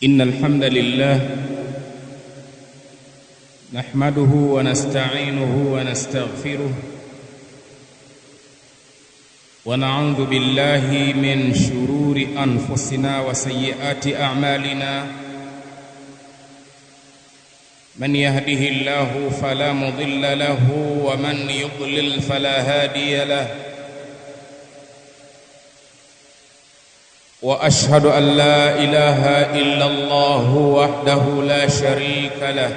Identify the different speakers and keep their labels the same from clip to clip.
Speaker 1: إن الحمد لله نحمده ونستعينه ونستغفره ونعوذ بالله من شرور أنفسنا وسيئات أعمالنا من يهده الله فلا مضل له ومن يضلل فلا هادي له وأشهد أن لا إله إلا الله وحده لا شريك له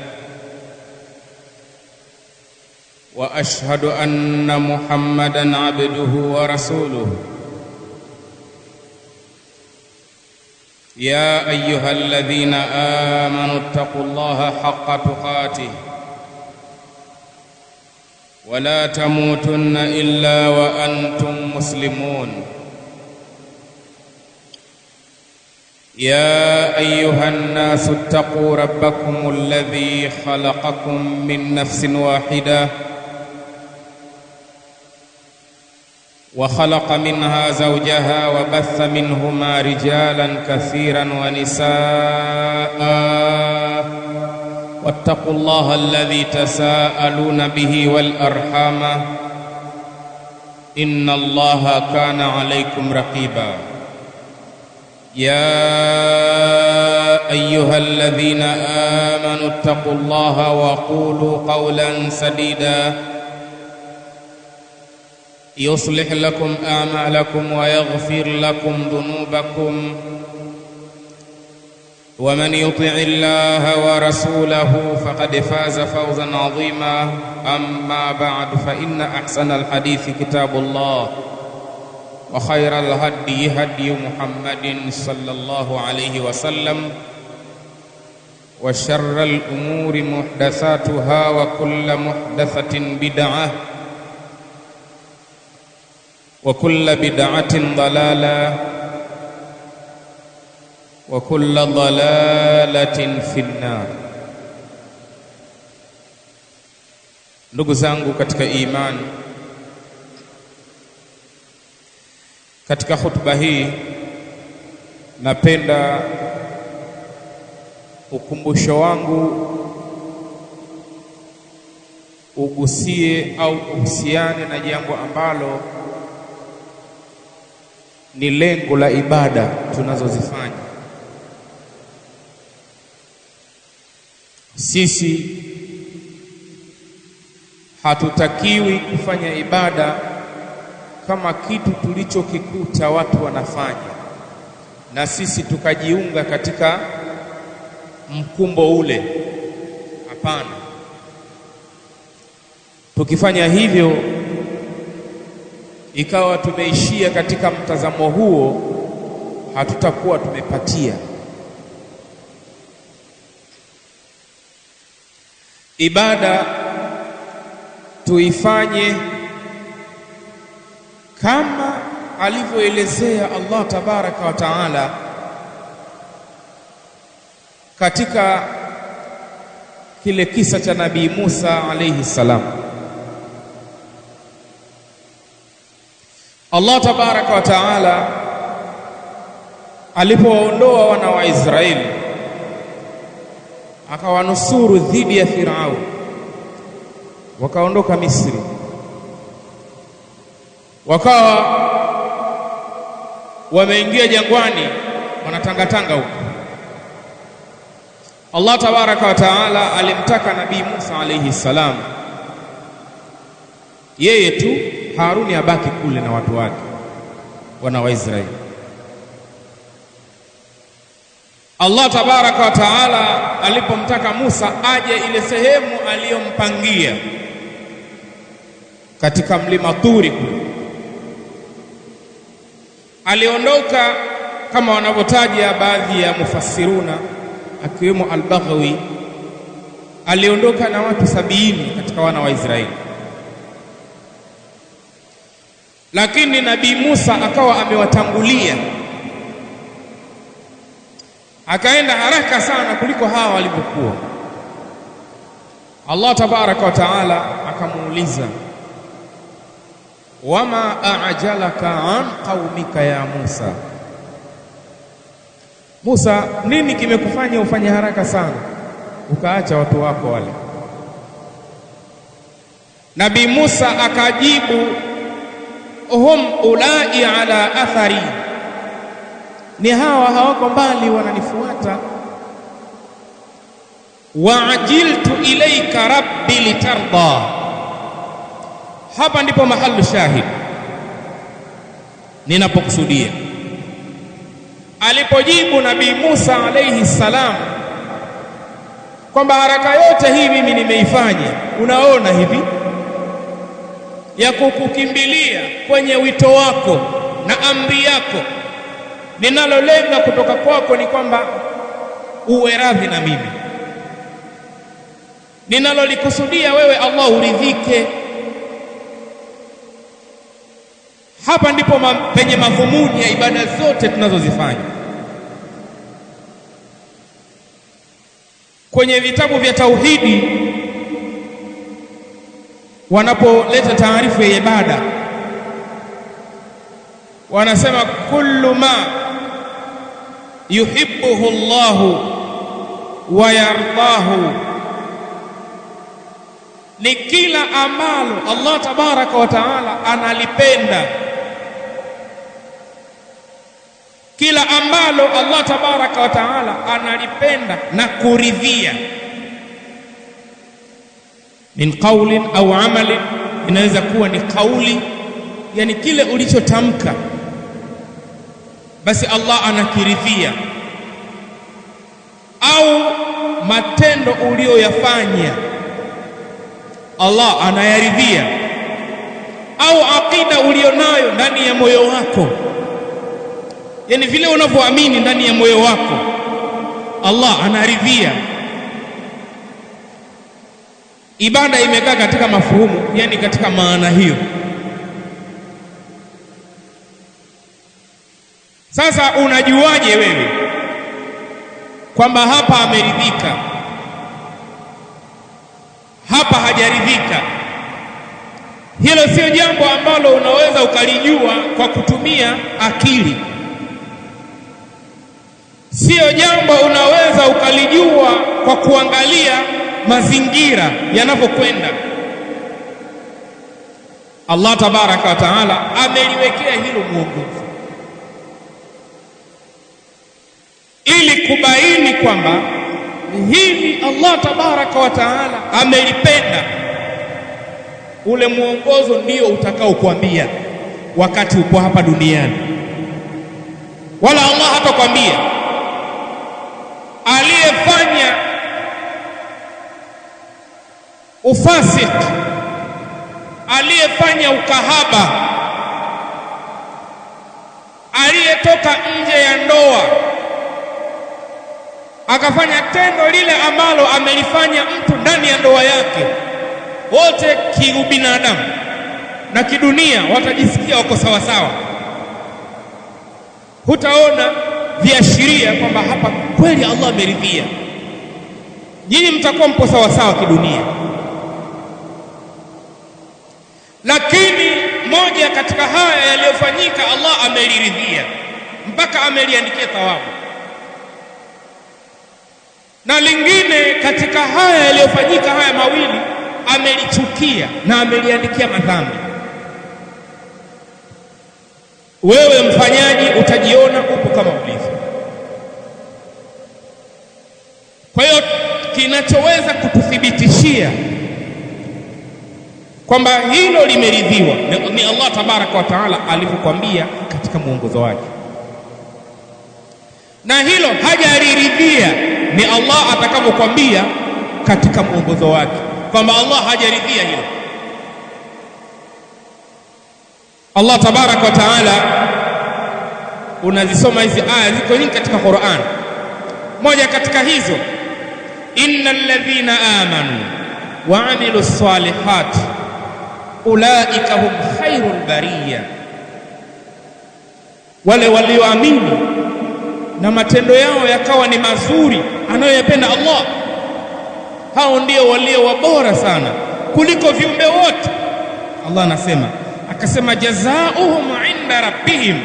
Speaker 1: وأشهد أن محمدًا عبده ورسوله يا أيها الذين آمنوا اتقوا الله حق تقاته ولا تموتن إلا وأنتم مسلمون يا أيها الناس اتقوا ربكم الذي خلقكم من نفس واحدة وخلق منها زوجها وبث منهما رجالا كثيرا ونساء واتقوا الله الذي تساءلون به والأرحام إن الله كان عليكم رقيبا يا أيها الذين آمنوا اتقوا الله وقولوا قولا سديدا يصلح لكم أعمالكم ويغفر لكم ذنوبكم ومن يطع الله ورسوله فقد فاز فوزا عظيما أما بعد فإن أحسن الحديث كتاب الله وخير الهدي هدي محمد صلى الله عليه وسلم وشر الأمور محدثاتها وكل محدثة بدعة وكل بدعة ضلالة وكل ضلالة في النار. Ndugu zangu katika imani, katika hutuba hii napenda ukumbusho wangu ugusie au uhusiane na jambo ambalo ni lengo la ibada tunazozifanya. Sisi hatutakiwi kufanya ibada kama kitu tulichokikuta watu wanafanya na sisi tukajiunga katika mkumbo ule. Hapana. Tukifanya hivyo ikawa tumeishia katika mtazamo huo, hatutakuwa tumepatia. Ibada tuifanye kama alivyoelezea Allah tabaraka wa taala katika kile kisa cha Nabii Musa alayhi salam. Allah tabaraka wa taala alipowaondoa wana wa Israeli akawanusuru dhidi ya Farao, wakaondoka Misri, wakawa wameingia jangwani wanatangatanga huko. Allah tabaraka wa taala alimtaka Nabii Musa alayhi salam yeye tu, Haruni abaki kule na watu wake wana wa Israeli. Allah tabaraka wa taala alipomtaka Musa aje ile sehemu aliyompangia katika mlima Turi kule, aliondoka kama wanavyotaja baadhi ya mufassiruna akiwemo Al-Baghawi, aliondoka na watu 70 katika wana wa Israeli. Lakini Nabii Musa akawa amewatangulia, akaenda haraka sana kuliko hawa walivyokuwa. Allah tabaraka wa taala akamuuliza, wama a'jalaka an qaumika ya Musa, Musa, nini kimekufanya ufanye haraka sana ukaacha watu wako wale? Nabii Musa akajibu, hum ulai ala athari, ni hawa hawako mbali wananifuata. Waajiltu ilaika rabbi litarda. Hapa ndipo mahalu shahid ninapokusudia. Alipojibu Nabii Musa alayhi salam kwamba haraka yote hii mimi nimeifanya, unaona hivi, ya kukukimbilia kwenye wito wako na amri yako, ninalolenga kutoka kwako ni kwamba uwe radhi na mimi. Ninalolikusudia wewe Allah uridhike. Hapa ndipo penye madhumuni ya ibada zote tunazozifanya. Kwenye vitabu vya tauhidi wanapoleta taarifu ya ibada wanasema kullu ma yuhibbuhu Allahu wa yardahu, ni kila ambalo Allah tabaraka wa taala analipenda, kila ambalo Allah tabaraka wa taala analipenda na kuridhia, min qaulin au amalin, inaweza kuwa ni kauli, yani kile ulichotamka basi Allah anakiridhia, au matendo uliyoyafanya Allah anayaridhia, au aqida ulionayo ndani ya moyo wako, yani vile unavyoamini ndani ya moyo wako Allah anaridhia. Ibada imekaa katika mafuhumu, yani katika maana hiyo. Sasa unajuaje wewe kwamba hapa ameridhika, hapa hajaridhika? Hilo sio jambo ambalo unaweza ukalijua kwa kutumia akili, sio jambo unaweza ukalijua kwa kuangalia mazingira yanavyokwenda. Allah tabaraka wa taala ameliwekea hilo mwongozo ili kubaini kwamba hili Allah tabaraka wa taala amelipenda. Ule mwongozo ndio utakao kuambia wakati upo hapa duniani, wala Allah hatakwambia aliyefanya ufasiki, aliyefanya ukahaba, aliyetoka nje ya ndoa akafanya tendo lile ambalo amelifanya mtu ndani ya ndoa yake, wote kiubinadamu na kidunia watajisikia wako sawa sawa. Hutaona viashiria kwamba hapa kweli Allah ameridhia. Nyinyi mtakuwa mpo sawa sawa kidunia, lakini moja katika haya yaliyofanyika Allah ameliridhia mpaka ameliandikia thawabu, na lingine katika haya yaliyofanyika haya mawili amelichukia na ameliandikia madhambi. Wewe mfanyaji utajiona upo kama ulivyo. Kwa hiyo kinachoweza kututhibitishia kwamba hilo limeridhiwa ni Allah tabaraka wa taala alivyokuambia katika mwongozo wake, na hilo hajaliridhia ni Allah atakavyokuambia katika mwongozo wake kwamba Allah hajaridhia hilo. Allah tabaraka wa taala, unazisoma hizi aya, ziko nyingi katika Qur'an. Moja katika hizo, innal ladhina amanu wa amilus salihati ulaika hum khairul bariya, wale walioamini na matendo yao yakawa ni mazuri anayoyapenda Allah, hao ndio walio wabora sana kuliko viumbe wote. Allah anasema, akasema jazaohum inda rabbihim,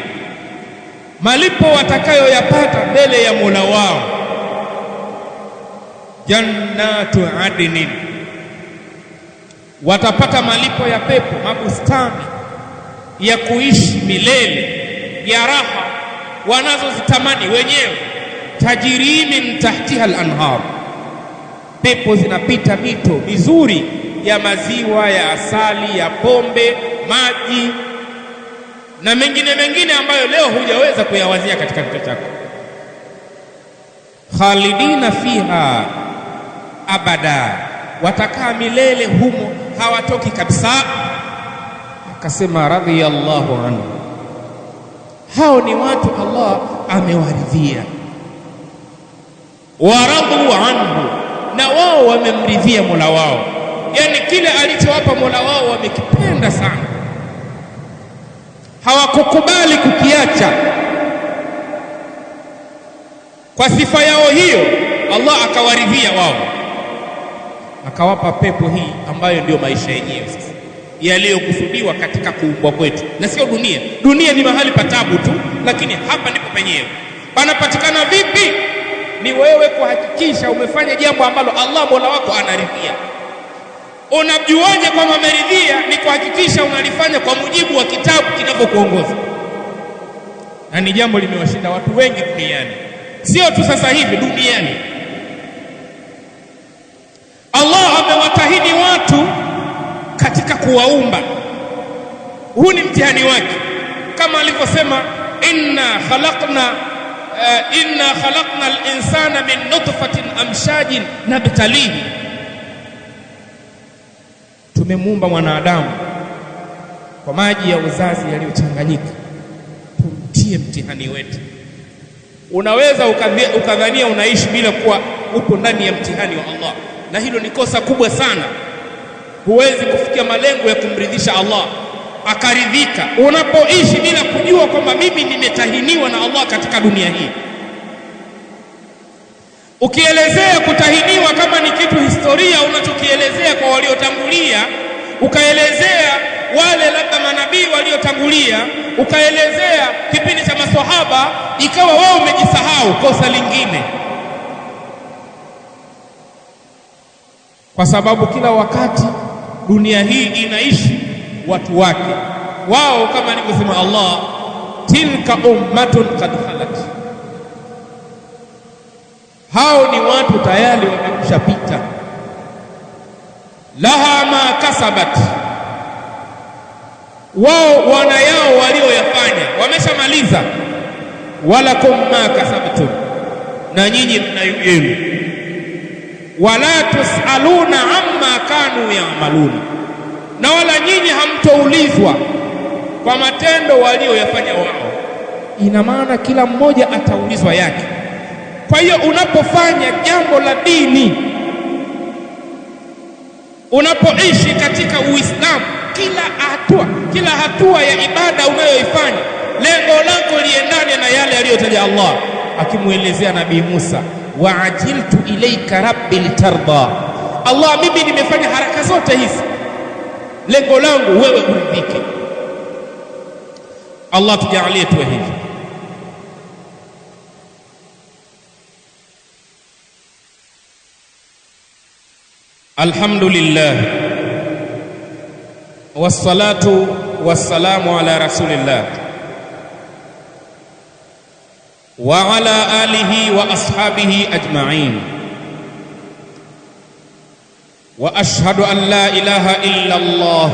Speaker 1: malipo watakayoyapata mbele ya Mola wao. Jannatu adnin, watapata malipo ya pepo, mabustani ya kuishi milele ya raha wanazozitamani wenyewe. Tajiri min tahtiha al-anhar, pepo zinapita mito mizuri ya maziwa, ya asali, ya pombe, maji na mengine ambayo leo hujaweza kuyawazia katika kichwa chako. Khalidina fiha abada, watakaa milele humo, hawatoki kabisa. Akasema radhiyallahu anhu, hao ni watu Allah amewaridhia. Waradu anhu, na wao wamemridhia Mola wao, yani kile alichowapa Mola wao wamekipenda sana, hawakukubali kukiacha. Kwa sifa yao hiyo Allah akawaridhia wao, akawapa pepo hii ambayo ndio maisha yenyewe sasa yaliyokusudiwa katika kuumbwa kwetu, na sio dunia. Dunia ni mahali patabu tu, lakini hapa ndipo penyewe. Panapatikana vipi? Ni wewe kuhakikisha umefanya jambo ambalo Allah Mola wako anaridhia. Unajuaje kwamba ameridhia? Ni kuhakikisha unalifanya kwa mujibu wa kitabu kinavyokuongoza, na ni jambo limewashinda watu wengi duniani, sio tu sasa hivi, duniani. Allah amewatahini watu katika kuwaumba. Huu ni mtihani wake, kama alivyosema inna khalaqna al-insana min nutfatin amshajin nabtalihi, tumemuumba mwanadamu kwa maji ya uzazi yaliyochanganyika, tumtie mtihani wetu. Unaweza ukadhania unaishi bila kuwa upo ndani ya mtihani wa Allah, na hilo ni kosa kubwa sana. Huwezi kufikia malengo ya kumridhisha Allah akaridhika unapoishi bila kujua kwamba mimi nimetahiniwa na Allah katika dunia hii. Ukielezea kutahiniwa kama ni kitu historia unachokielezea kwa waliotangulia, ukaelezea wale labda manabii waliotangulia, ukaelezea kipindi cha maswahaba, ikawa wao umejisahau, kosa lingine. Kwa sababu kila wakati dunia hii inaishi watu wake. Wao kama alivyosema Allah, tilka ummatun qad khalat, hao ni watu tayari wamekushapita. Laha ma kasabat, wao wana yao walioyafanya, wameshamaliza. Walakum ma kasabtum, na nyinyi mna yenu. Wala tusaluna amma kanu ya'malun, na wala nyinyi hamtoulizwa kwa matendo walioyafanya wao. Ina maana kila mmoja ataulizwa yake. Kwa hiyo unapofanya jambo la dini, unapoishi katika Uislamu, kila hatua ya ibada unayoifanya, lengo lako liendane na yale aliyotaja Allah, akimuelezea Nabii Musa, wa ajiltu ilayka rabbi litarda. Allah, mimi nimefanya haraka zote hizi, lengo langu wewe uridhike. Allah tujalie tuwe hivi. Alhamdulillah wassalatu wassalamu ala rasulillah wa ala alihi wa ashabihi ajma'in, wa ashhadu an la ilaha illa Allah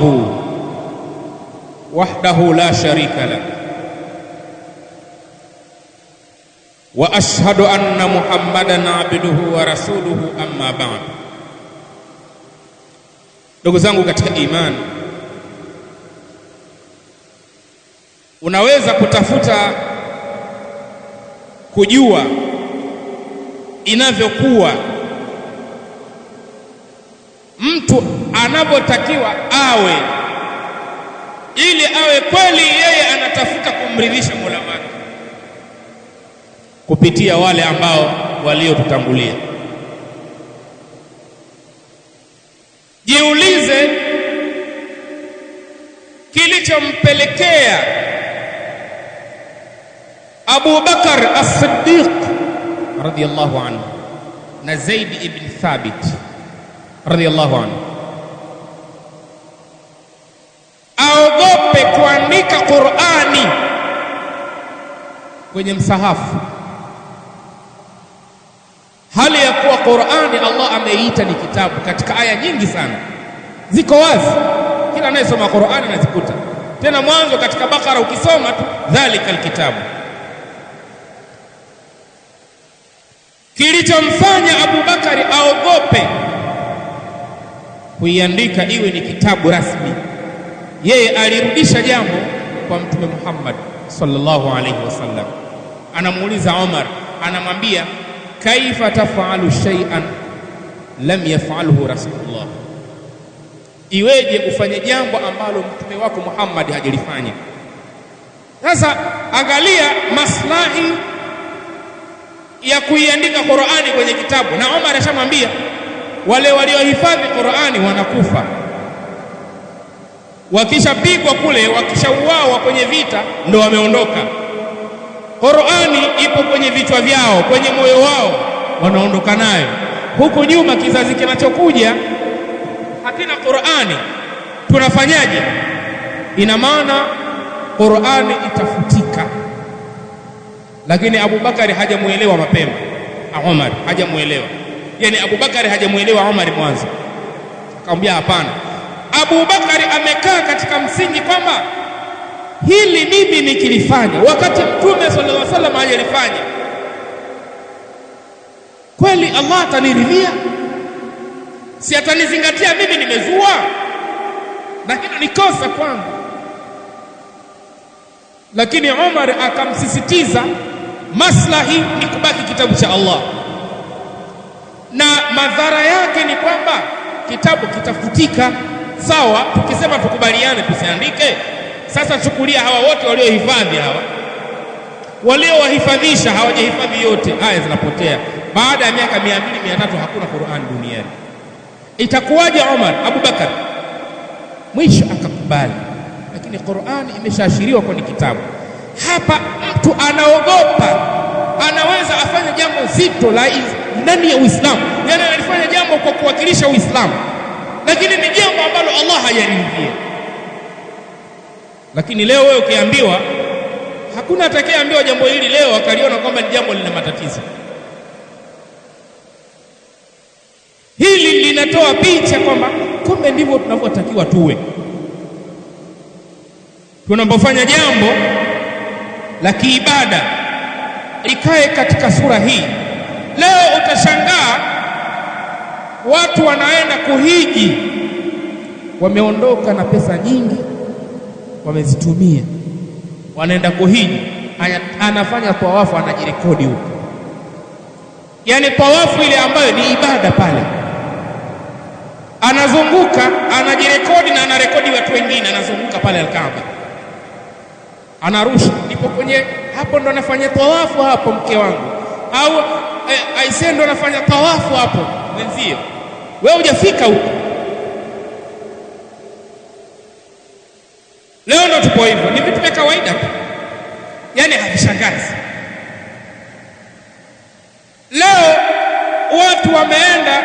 Speaker 1: wahdahu la sharika lah, wa ashhadu anna Muhammadan abduhu wa rasuluhu, amma ba'd. Ndugu zangu katika imani, unaweza kutafuta kujua inavyokuwa mtu anavyotakiwa awe, ili awe kweli yeye anatafuta kumridhisha Mola wake, kupitia wale ambao waliotutangulia. Jiulize kilichompelekea Abu Bakar as-Siddiq radhiyallahu anhu na Zaid ibn Thabit radhiyallahu anhu aogope kuandika Qur'ani kwenye msahafu, hali ya kuwa Qur'ani Allah ameita ni kitabu katika aya nyingi sana, ziko wazi, kila anayesoma Qur'ani anazikuta. Tena mwanzo katika Bakara ukisoma tu dhalika alkitabu. Kilichomfanya Abu Bakari aogope kuiandika iwe ni kitabu rasmi, yeye alirudisha jambo kwa Mtume Muhammad sallallahu alaihi wasallam. Anamuuliza Umar, anamwambia kaifa taf'alu shay'an lam yaf'alhu rasulullah, iweje ufanye jambo ambalo mtume wako Muhammad hajalifanya? Sasa angalia maslahi ya kuiandika Qur'ani kwenye kitabu, na Umar ashamwambia wale waliohifadhi Qur'ani wanakufa, wakishapigwa kule, wakishauawa kwenye vita ndo wameondoka. Qur'ani ipo kwenye vichwa vyao, kwenye moyo wao, wanaondoka nayo. Huku nyuma kizazi kinachokuja hakina Qur'ani, tunafanyaje? Ina maana Qur'ani itafutika. Lakini Abu Bakari hajamuelewa mapema, Umar hajamuelewa. Yani Abu Bakari hajamuelewa Umar mwanzo, akamwambia hapana. Abu Bakari amekaa katika msingi kwamba hili mimi nikilifanya wakati Mtume sallallahu alaihi wasallam hajalifanya, kweli Allah ataniridhia? Si atanizingatia mimi nimezua? Na hilo ni kosa kwangu. Lakini Umar akamsisitiza maslahi ni kubaki kitabu cha Allah, na madhara yake ni kwamba kitabu kitafutika. Sawa, tukisema tukubaliane tusiandike. Sasa chukulia hawa wote waliohifadhi, hawa waliowahifadhisha hawajahifadhi yote, aya zinapotea. Baada ya miaka 200 300 hakuna Qur'an duniani. Itakuwaje Umar? Abu Bakar mwisho akakubali, lakini Qur'an imeshaashiriwa kwenye kitabu. Hapa mtu anaogopa, anaweza afanye jambo zito la ndani ya Uislamu, yani alifanya jambo kwa kuwakilisha Uislamu, lakini ni jambo ambalo Allah hajaridhia. Lakini leo wewe ukiambiwa, hakuna atakayeambiwa jambo hili leo akaliona kwamba ni jambo lina matatizo. Hili linatoa picha kwamba kumbe ndivyo tunavyotakiwa tuwe tunapofanya jambo la kiibada, ikae katika sura hii. Leo utashangaa watu wanaenda kuhiji, wameondoka na pesa nyingi wamezitumia, wanaenda kuhiji, anafanya tawafu, anajirekodi huko. Yani tawafu ile ambayo ni ibada pale, anazunguka anajirekodi na anarekodi watu wengine, anazunguka pale Al-Kaaba, anarusha, nipo kwenye hapo, ndo anafanya tawafu hapo mke wangu, au Aisha ndo anafanya tawafu hapo mwenzio, wewe hujafika huko. Leo ndo tupo hivyo, ni vitu vya kawaida tu, yani havishangazi. Leo watu wameenda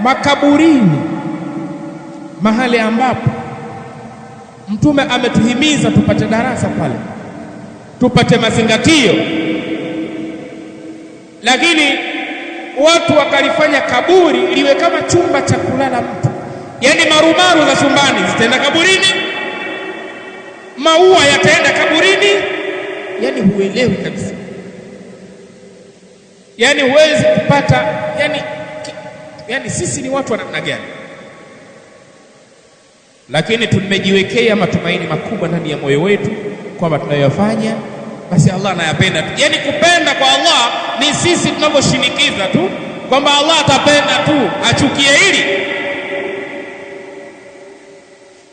Speaker 1: makaburini, mahali ambapo Mtume ametuhimiza tupate darasa pale, tupate mazingatio, lakini watu wakalifanya kaburi liwe kama chumba cha kulala mtu. Yani marumaru za chumbani zitaenda kaburini, maua yataenda kaburini, yani huelewi kabisa. Yani huwezi kupata, yani sisi ni watu wa namna gani? Lakini tumejiwekea matumaini makubwa ndani ya moyo wetu kwamba tunayofanya basi Allah anayapenda tu. Yani kupenda kwa Allah ni sisi tunavyoshinikiza tu kwamba Allah atapenda tu, achukie hili.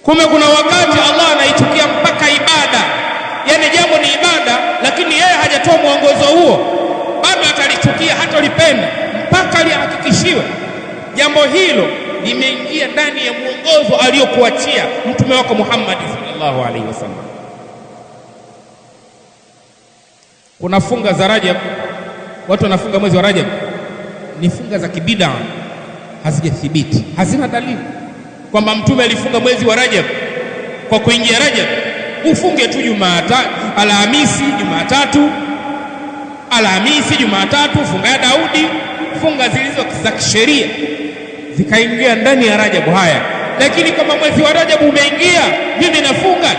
Speaker 1: Kumbe kuna wakati Allah anaichukia mpaka ibada. Yani jambo ni ibada, lakini yeye hajatoa mwongozo huo, bado atalichukia, hatolipenda mpaka lihakikishiwe jambo hilo limeingia ndani ya mwongozo aliyokuachia mtume wako Muhammad sallallahu alaihi wasallam. Kuna funga za Rajab, watu wanafunga mwezi wa Rajab, ni funga za kibida, hazijathibiti, hazina dalili kwamba mtume alifunga mwezi wa Rajab kwa kuingia Rajab. Ufunge tu Alhamisi, Jumatatu, Alhamisi, Jumatatu, funga ya Daudi, funga zilizo za kisheria zikaingia ndani ya Rajab. Haya, lakini kama mwezi wa Rajab umeingia, mimi nafunga,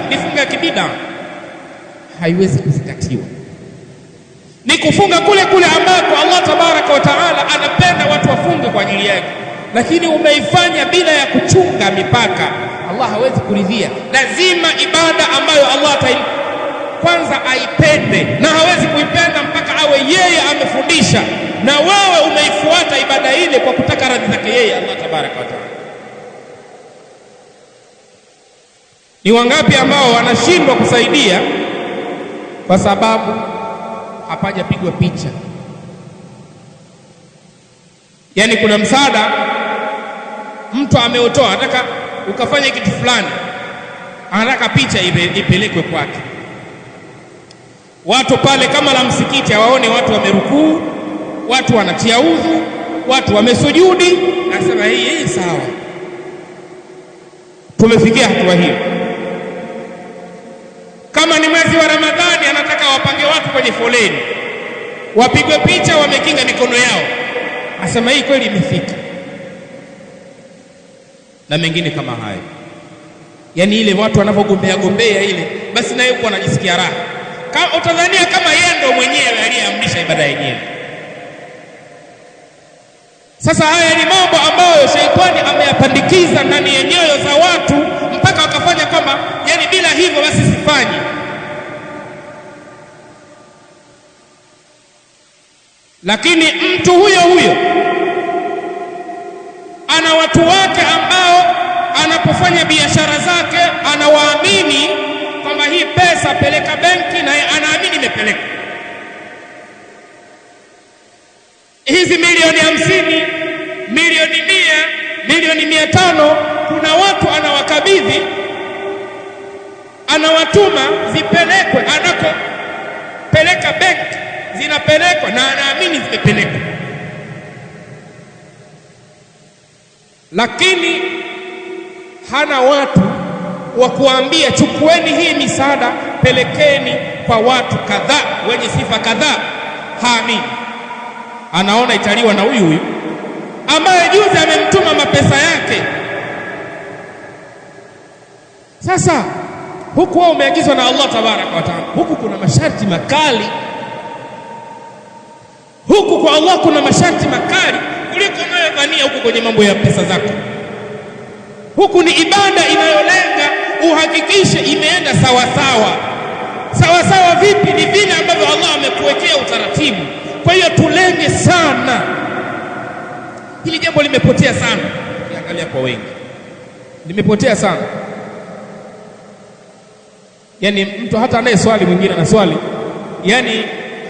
Speaker 1: ni funga ya kibida, haiwezi kuzingatiwa. Ni kufunga kule kule ambako Allah tabaraka wa taala anapenda watu wafunge kwa ajili yake, lakini umeifanya bila ya kuchunga mipaka, Allah hawezi kuridhia. Lazima ibada ambayo Allah kwanza aipende, na hawezi kuipenda mpaka awe yeye amefundisha na wewe umeifuata ibada ile kwa kutaka radhi zake yeye Allah tabaraka wa taala. Ni wangapi ambao wanashindwa kusaidia kwa sababu hapajapigwa picha? Yaani kuna msaada mtu ameutoa, anataka ukafanya kitu fulani, anataka picha ipelekwe kwake. Watu pale kama la msikiti hawaone watu wamerukuu, watu wanatia udhu, watu wamesujudi, nasema hii sawa. Tumefikia hatua hiyo. Kama ni mwezi wa Ramadhani, anataka wapange watu kwenye foleni, wapigwe picha wamekinga mikono yao, asema hii kweli imefika. Na mengine kama hayo, yaani ile watu wanavyogombea ile, basi naye yuko anajisikia raha, kama utadhania kama yeye ndo mwenyewe aliyeamrisha ibada yenyewe. Sasa haya ni mambo ambayo sheitani ameyapandikiza ndani ya nyoyo za watu mpaka wakafanya kwamba yani bila hivyo basi sifanyi. Lakini mtu huyo ana watu wake ambao anapofanya biashara zake anawaamini kwamba hii pesa peleka benki, na anaamini imepeleka. Hizi milioni 50, milioni 100, milioni 500, kuna watu anawakabidhi, anawatuma zipelekwe anakopeleka benki, zinapelekwa na anaamini zimepelekwa. Lakini hana watu wa kuambia chukueni hii misaada pelekeni kwa watu kadhaa wenye sifa kadhaa. Haamini, anaona italiwa na huyu ambaye juzi amemtuma mapesa yake. Sasa huku wao umeagizwa na Allah tabaraka wa taala, huku kuna masharti makali, huku kwa Allah kuna masharti makali kuliko unayodhania huku kwenye mambo ya pesa zako. Huku ni ibada inayolenga uhakikishe imeenda sawa sawa. Sawa sawa vipi? Ni vile ambavyo Allah amekuwekea utaratibu. Kwa hiyo tulenge sana. Hili jambo limepotea sana, ukiangalia kwa wengi limepotea sana. Yaani mtu hata anaye swali, mwingine ana swali, yaani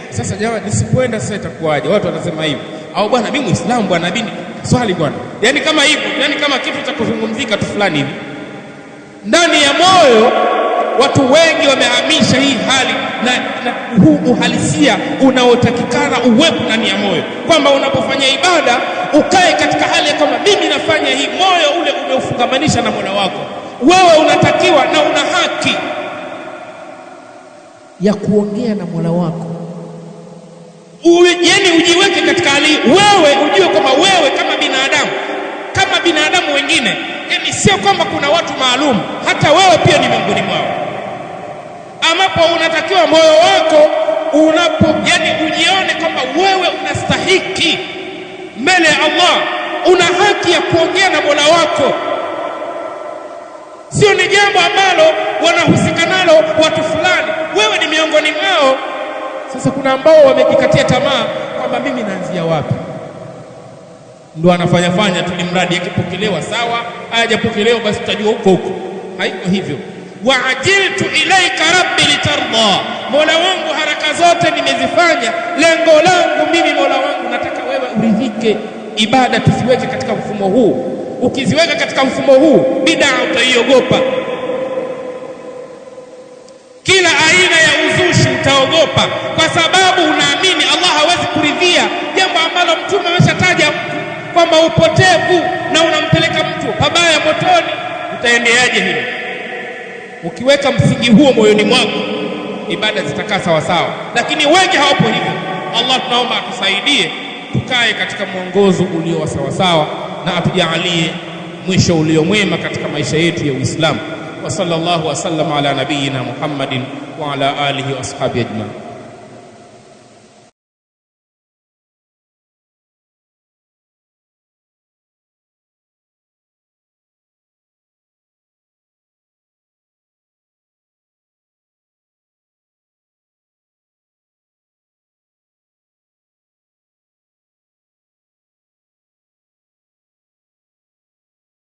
Speaker 1: sasa jamaa nisipoenda sasa itakuwaje? Watu wanasema hivyo, au bwana mimi Muislamu bwana bini swali bwana, yaani kama hivyo, yaani kama kitu cha kuzungumzika tu fulani hivi. Ndani ya moyo watu wengi wamehamisha hii hali na huu uhalisia unaotakikana uwepo ndani ya moyo, kwamba unapofanya ibada ukae katika hali ya kama mimi nafanya hii, moyo ule umeufungamanisha na Mola wako. Wewe unatakiwa na una haki ya kuongea na Mola wako. Yaani ujiweke katika hali, wewe ujue kwamba wewe kama binadamu wengine, yaani sio kwamba kuna watu maalum, hata wewe pia ni miongoni mwao, ambapo unatakiwa moyo wako yaani ujione kwamba wewe unastahiki mbele ya Allah, una haki ya kuongea na Mola wako. Sio ni jambo ambalo wanahusika nalo watu fulani, wewe ni miongoni mwao. Sasa kuna ambao wamejikatia tamaa kwamba mimi naanzia wapi, ndio anafanya tu mradi, akipokelewa sawa, hajapokelewa basi tutajua huko. Haiko hivyo. Waajiltu ilaika rabbi litarda, Mola wangu haraka zote nimezifanya, lengo langu mimi Mola wangu nataka wewe uridhike. Ibada tusiweke katika mfumo huu. Ukiziweka katika mfumo huu, bid'a utaiogopa. Kila aina ya uzushi
Speaker 2: utaogopa, kwa sababu unaamini Allah hawezi kuridhia jambo ambalo Mtume ameshataja kwamba upotevu na unampeleka mtu pabaya motoni. Utaendeaje hilo? Ukiweka msingi huo moyoni mwako, ibada zitakaa sawa sawa, lakini wengi hawapo hivyo. Allah tunaomba atusaidie tukae katika mwongozo ulio sawa sawa, na atujalie mwisho ulio mwema katika maisha yetu ya Uislamu. Wa sallallahu wasallam ala nabiyyina Muhammadin wa ala alihi wa ashabihi ajma'in.